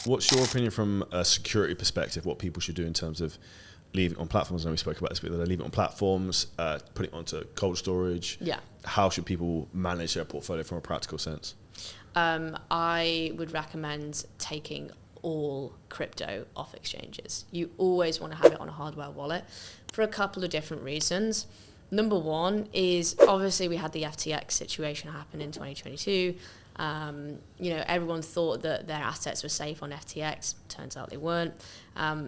What's your opinion from a security perspective, what people should do in terms of leaving on platforms? I know we spoke about this, but they leave it on platforms, put it onto cold storage. Yeah. How should people manage their portfolio from a practical sense? I would recommend taking all crypto off exchanges. You always want to have it on a hardware wallet for a couple of different reasons. Number one is obviously we had the FTX situation happen in 2022. Everyone thought that their assets were safe on FTX. Turns out they weren't.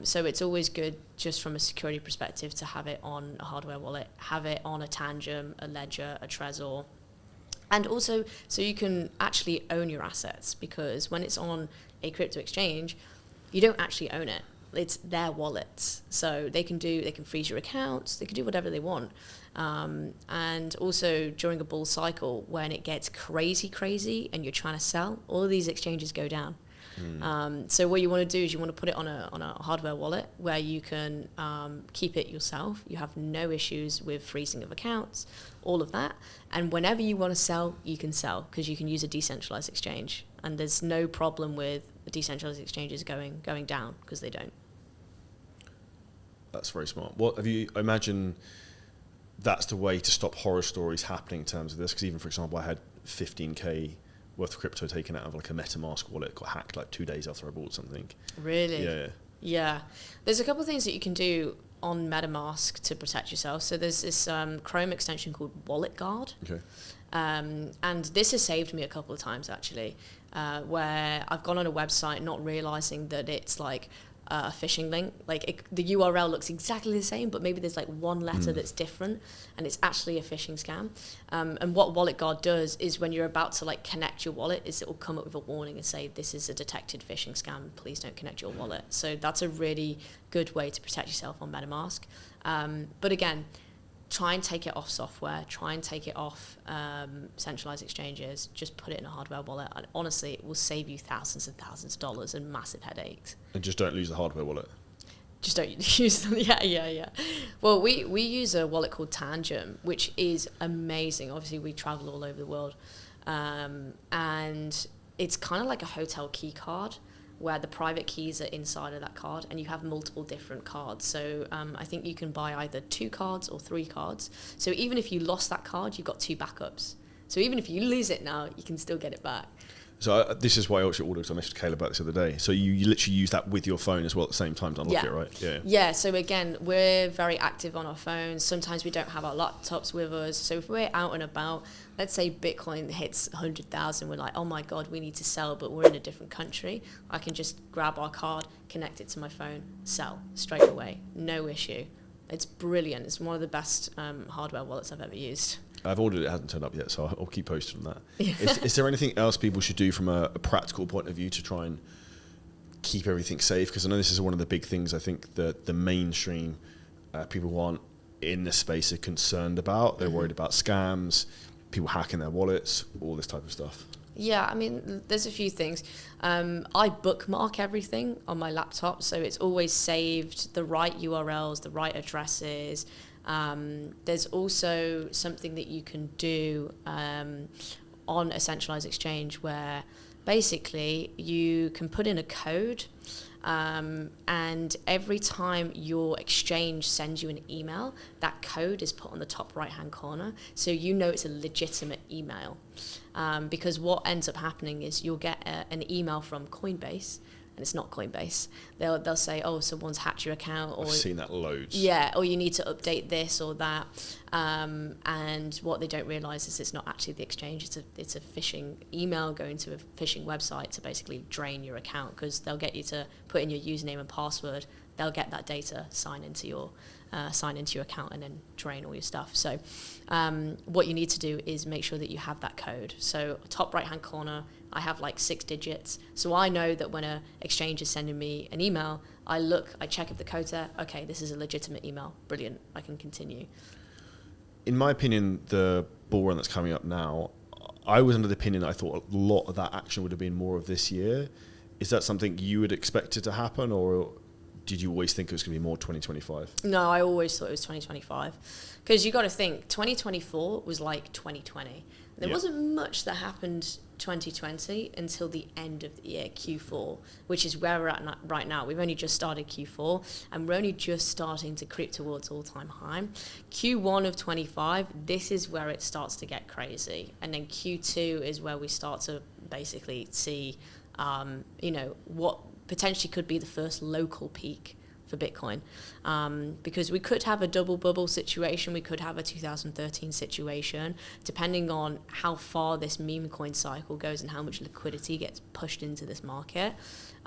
So it's always good, just from a security perspective, to have it on a hardware wallet, have it on a Tangem, a Ledger, a Trezor. And also, so you can actually own your assets, because when it's on a crypto exchange, you don't actually own it. It's their wallets. So they can freeze your accounts, they can do whatever they want. And also during a bull cycle, when it gets crazy and you're trying to sell, all of these exchanges go down. So what you want to do is you want to put it on a hardware wallet where you can keep it yourself. You have no issues with freezing of accounts, all of that. And whenever you want to sell, you can sell, because you can use a decentralized exchange. And there's no problem with the decentralized exchanges going down, because they don't. That's very smart. What have you? I imagine that's the way to stop horror stories happening in terms of this. Because even, for example, I had 15K worth of crypto taken out of like a MetaMask wallet, got hacked like 2 days after I bought something. Really? Yeah. There's a couple of things that you can do on MetaMask to protect yourself. So there's this Chrome extension called Wallet Guard. Okay. And this has saved me a couple of times, actually, where I've gone on a website not realizing that it's like a phishing link. Like the URL looks exactly the same, but maybe there's like one letter that's different, and it's actually a phishing scam. And what Wallet Guard does is, when you're about to like connect your wallet, is it will come up with a warning and say, this is a detected phishing scam, please don't connect your wallet. So that's a really good way to protect yourself on MetaMask. But again, try and take it off software, try and take it off centralized exchanges, just put it in a hardware wallet. And honestly, it will save you thousands and thousands of dollars and massive headaches. And just don't lose the hardware wallet. Just don't use them. Yeah. Well, we use a wallet called Tangem, which is amazing. Obviously, we travel all over the world. And it's kind of like a hotel key card, where the private keys are inside of that card, and you have multiple different cards. So I think you can buy either 2 cards or 3 cards. So even if you lost that card, you've got 2 backups. So even if you lose it now, you can still get it back. So this is why I actually ordered, I messaged Caleb about this the other day. So you literally use that with your phone as well at the same time to unlock it, right? Yeah, so again, we're very active on our phones. Sometimes we don't have our laptops with us. So if we're out and about, let's say Bitcoin hits 100,000, we're like, oh my God, we need to sell, but we're in a different country. I can just grab our card, connect it to my phone, sell straight away. No issue. It's brilliant. It's one of the best hardware wallets I've ever used. I've ordered it, hasn't turned up yet, so I'll keep posting on that. Is there anything else people should do from a practical point of view to try and keep everything safe? Because I know this is one of the big things I think that the mainstream people who aren't in the space are concerned about. They're worried about scams, people hacking their wallets, all this type of stuff. Yeah, I mean, there's a few things. I bookmark everything on my laptop, so it's always saved, the right URLs, the right addresses. There's also something that you can do on a centralized exchange, where basically you can put in a code, and every time your exchange sends you an email, that code is put on the top right hand corner, so you know it's a legitimate email. Because what ends up happening is you'll get an email from Coinbase, and it's not Coinbase. They'll say, oh, someone's hacked your account. Or, I've seen that loads. Yeah, or you need to update this or that. And what they don't realise is it's not actually the exchange. It's a phishing email going to a phishing website to basically drain your account, because they'll get you to put in your username and password. They'll get that data, sign into your account, and then drain all your stuff. So what you need to do is make sure that you have that code. So top right hand corner, I have like 6 digits. So I know that when an exchange is sending me an email, I check if the code's there. Okay, this is a legitimate email. Brilliant, I can continue. In my opinion, the bull run that's coming up now, I was under the opinion that I thought a lot of that action would have been more of this year. Is that something you would expect it to happen, or did you always think it was going to be more 2025? No, I always thought it was 2025. Because you got to think, 2024 was like 2020. There wasn't much that happened 2020 until the end of the year, Q4, which is where we're at right now. We've only just started Q4, and we're only just starting to creep towards all-time high. Q1 of 25, this is where it starts to get crazy. And then Q2 is where we start to basically see, what potentially could be the first local peak for Bitcoin, because we could have a double bubble situation, we could have a 2013 situation, depending on how far this meme coin cycle goes and how much liquidity gets pushed into this market,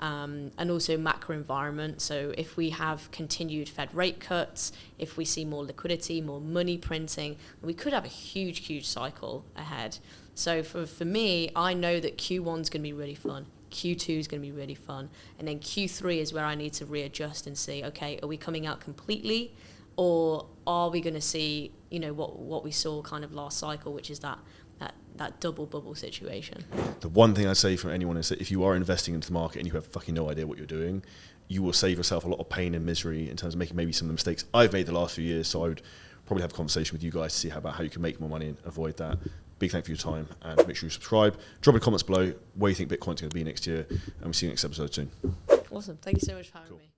and also macro environment. So if we have continued Fed rate cuts, if we see more liquidity, more money printing, we could have a huge cycle ahead. So for me, I know that Q1 is going to be really fun. Q2 is going to be really fun. And then Q3 is where I need to readjust and see, okay, are we coming out completely, or are we going to see, what we saw kind of last cycle, which is that double bubble situation. The one thing I'd say for anyone is that if you are investing into the market and you have fucking no idea what you're doing, you will save yourself a lot of pain and misery in terms of making maybe some of the mistakes I've made the last few years. So I would probably have a conversation with you guys to see about how you can make more money and avoid that. Big thank you for your time, and make sure you subscribe. Drop in the comments below where you think Bitcoin's going to be next year, and we'll see you next episode soon. Awesome. Thank you so much for having me.